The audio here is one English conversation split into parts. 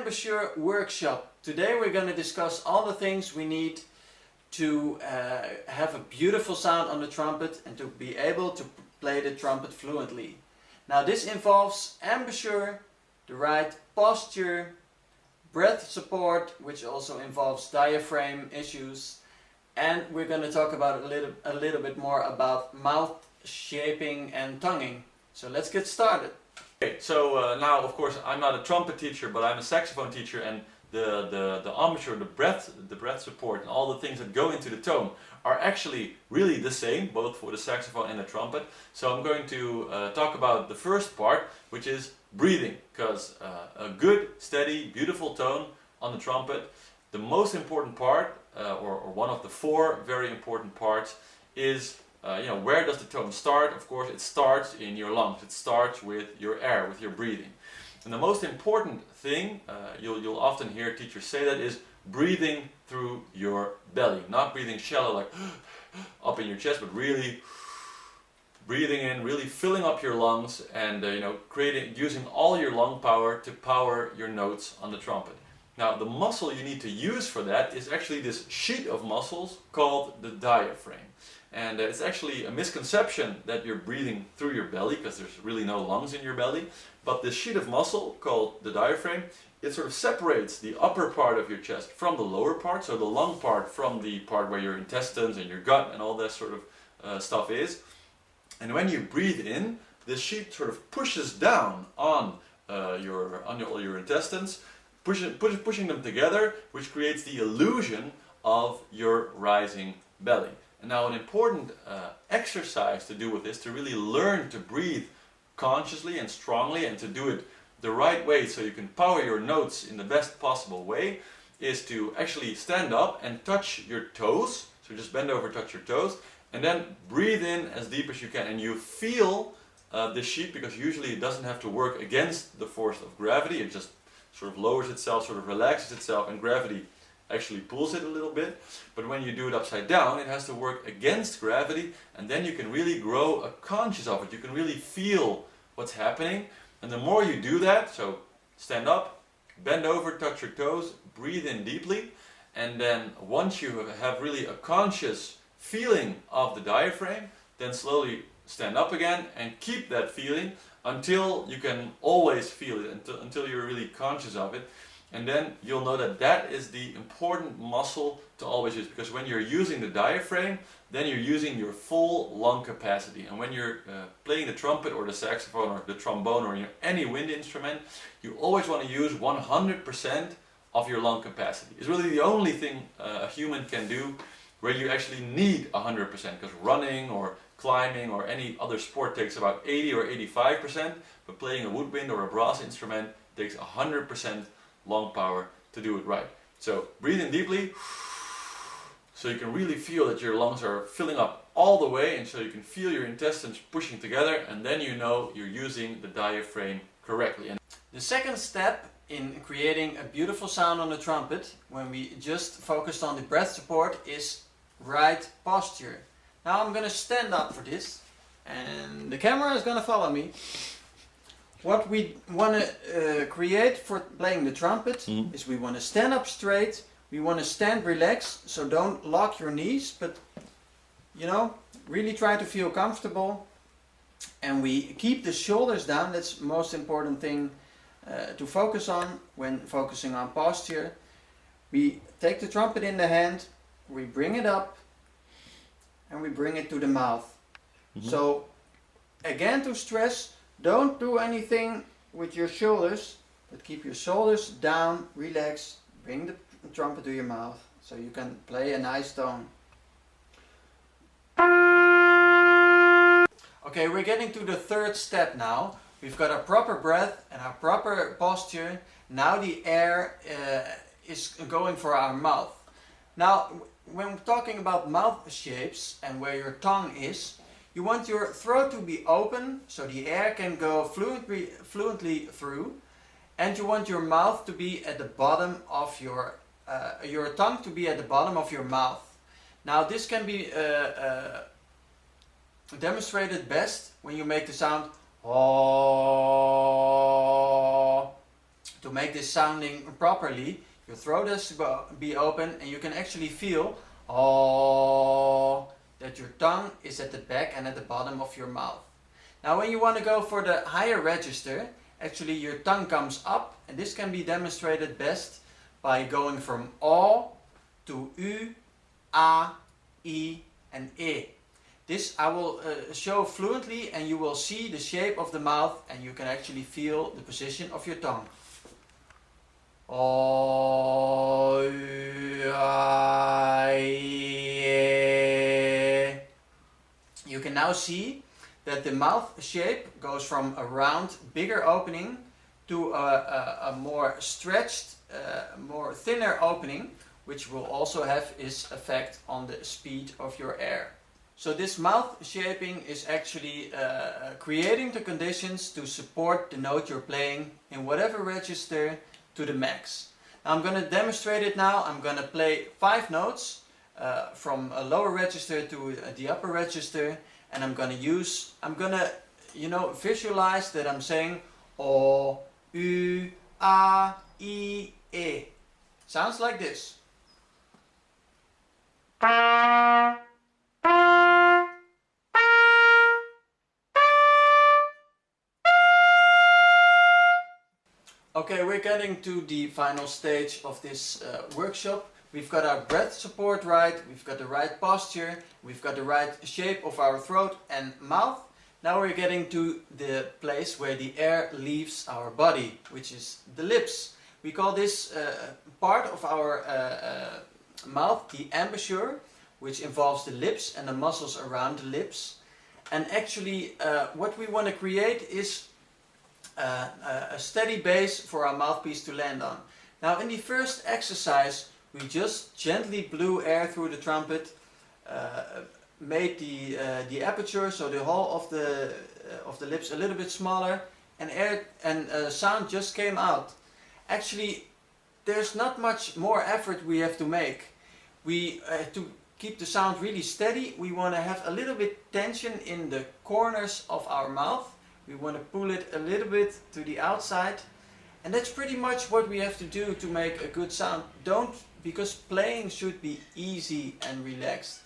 Embouchure workshop. Today we're going to discuss all the things we need to have a beautiful sound on the trumpet and to be able to play the trumpet fluently. Now this involves embouchure, the right posture, breath support, which also involves diaphragm issues, and we're going to talk about a little bit more about mouth shaping and tonguing. So let's get started. Okay, so now of course I'm not a trumpet teacher, but I'm a saxophone teacher, and the embouchure, the breath support, and all the things that go into the tone are actually really the same, both for the saxophone and the trumpet. So I'm going to talk about the first part, which is breathing, because a good, steady, beautiful tone on the trumpet, the most important part, or one of the four very important parts, is where does the tone start? Of course, it starts in your lungs. It starts with your air, with your breathing. And the most important thing, you'll often hear teachers say that, is breathing through your belly. Not breathing shallow, like up in your chest, but really breathing in, really filling up your lungs, and using all your lung power to power your notes on the trumpet. Now, the muscle you need to use for that is actually this sheet of muscles called the diaphragm. And it's actually a misconception that you're breathing through your belly, because there's really no lungs in your belly. But this sheet of muscle called the diaphragm, it sort of separates the upper part of your chest from the lower part, so the lung part from the part where your intestines and your gut and all that sort of stuff is. And when you breathe in, this sheet sort of pushes down on all your intestines, pushing them together, which creates the illusion of your rising belly. And now an important exercise to do with this, to really learn to breathe consciously and strongly and to do it the right way so you can power your notes in the best possible way, is to actually stand up and touch your toes. So just bend over, touch your toes, and then breathe in as deep as you can. And you feel the sheet, because usually it doesn't have to work against the force of gravity. It just sort of lowers itself, sort of relaxes itself, and gravity actually pulls it a little bit. But when you do it upside down, it has to work against gravity, and then you can really grow a conscious of it. You can really feel what's happening. And the more you do that, so stand up, bend over, touch your toes, breathe in deeply, and then once you have really a conscious feeling of the diaphragm, then slowly stand up again and keep that feeling until you can always feel it, until you're really conscious of it. And then you'll know that that is the important muscle to always use, because when you're using the diaphragm, then you're using your full lung capacity. And when you're playing the trumpet or the saxophone or the trombone or any wind instrument, you always want to use 100% of your lung capacity. It's really the only thing a human can do where you actually need 100%, because running or climbing or any other sport takes about 80 or 85%, but playing a woodwind or a brass instrument takes 100% lung power to do it right. So breathe in deeply, so you can really feel that your lungs are filling up all the way, and so you can feel your intestines pushing together, and then you know you're using the diaphragm correctly. And the second step in creating a beautiful sound on the trumpet, when we just focused on the breath support, is right posture. Now I'm going to stand up for this, and the camera is going to follow me. What we want to create for playing the trumpet is we want to stand up straight, we want to stand relaxed, so don't lock your knees, but really try to feel comfortable, and we keep the shoulders down. That's the most important thing to focus on when focusing on posture. We take the trumpet in the hand, we bring it up, and we bring it to the mouth. So again, to stress, don't do anything with your shoulders, but keep your shoulders down, relax, bring the trumpet to your mouth so you can play a nice tone. Okay, we're getting to the third step now. We've got our proper breath and our proper posture. Now the air is going for our mouth. Now, when we're talking about mouth shapes and where your tongue is, you want your throat to be open so the air can go fluently through, and you want your mouth to be at the bottom of your tongue to be at the bottom of your mouth. Now this can be demonstrated best when you make the sound "oh" To make this sounding properly, your throat has to be open, and you can actually feel that your tongue is at the back and at the bottom of your mouth. Now when you want to go for the higher register, actually your tongue comes up, and this can be demonstrated best by going from O to U, A, I and E. This I will show fluently, and you will see the shape of the mouth, and you can actually feel the position of your tongue. O, U, A, E. You can now see that the mouth shape goes from a round, bigger opening to a more stretched, more thinner opening, which will also have its effect on the speed of your air. So this mouth shaping is actually creating the conditions to support the note you're playing in whatever register to the max. Now I'm going to demonstrate it now. I'm going to play 5 notes from a lower register to the upper register, and I'm going to visualize that I'm saying O, U, A, I, E. Sounds like this. Okay, we're getting to the final stage of this workshop. We've got our breath support right, we've got the right posture, we've got the right shape of our throat and mouth. Now we're getting to the place where the air leaves our body, which is the lips. We call this part of our mouth the embouchure, which involves the lips and the muscles around the lips. And actually what we want to create is a steady base for our mouthpiece to land on. Now in the first exercise we just gently blew air through the trumpet, made the aperture, so the hole of the lips a little bit smaller, and sound just came out. Actually there's not much more effort we have to make. To keep the sound really steady, we want to have a little bit tension in the corners of our mouth. We want to pull it a little bit to the outside, and that's pretty much what we have to do to make a good sound. Because playing should be easy and relaxed.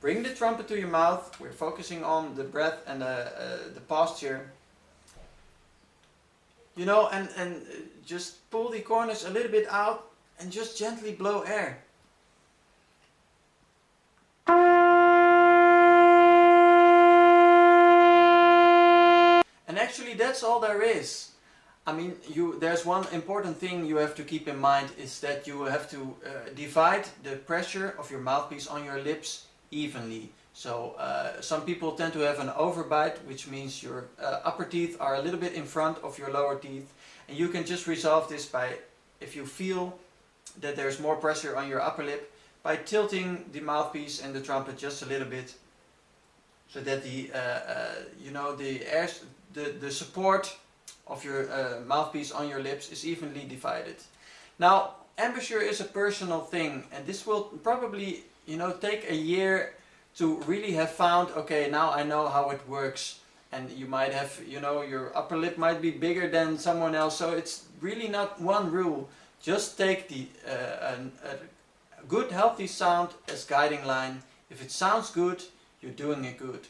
Bring the trumpet to your mouth. We're focusing on the breath and the posture. And just pull the corners a little bit out and just gently blow air. And actually that's all there is. I mean, there's one important thing you have to keep in mind, is that you have to divide the pressure of your mouthpiece on your lips evenly. So some people tend to have an overbite, which means your upper teeth are a little bit in front of your lower teeth. And you can just resolve this by, if you feel that there's more pressure on your upper lip, by tilting the mouthpiece and the trumpet just a little bit, so that the support of your mouthpiece on your lips is evenly divided. Now, embouchure is a personal thing, and this will probably take a year to really have found, okay, now I know how it works. And you might have, your upper lip might be bigger than someone else, so it's really not one rule. Just take a good healthy sound as guiding line. If it sounds good, you're doing it good.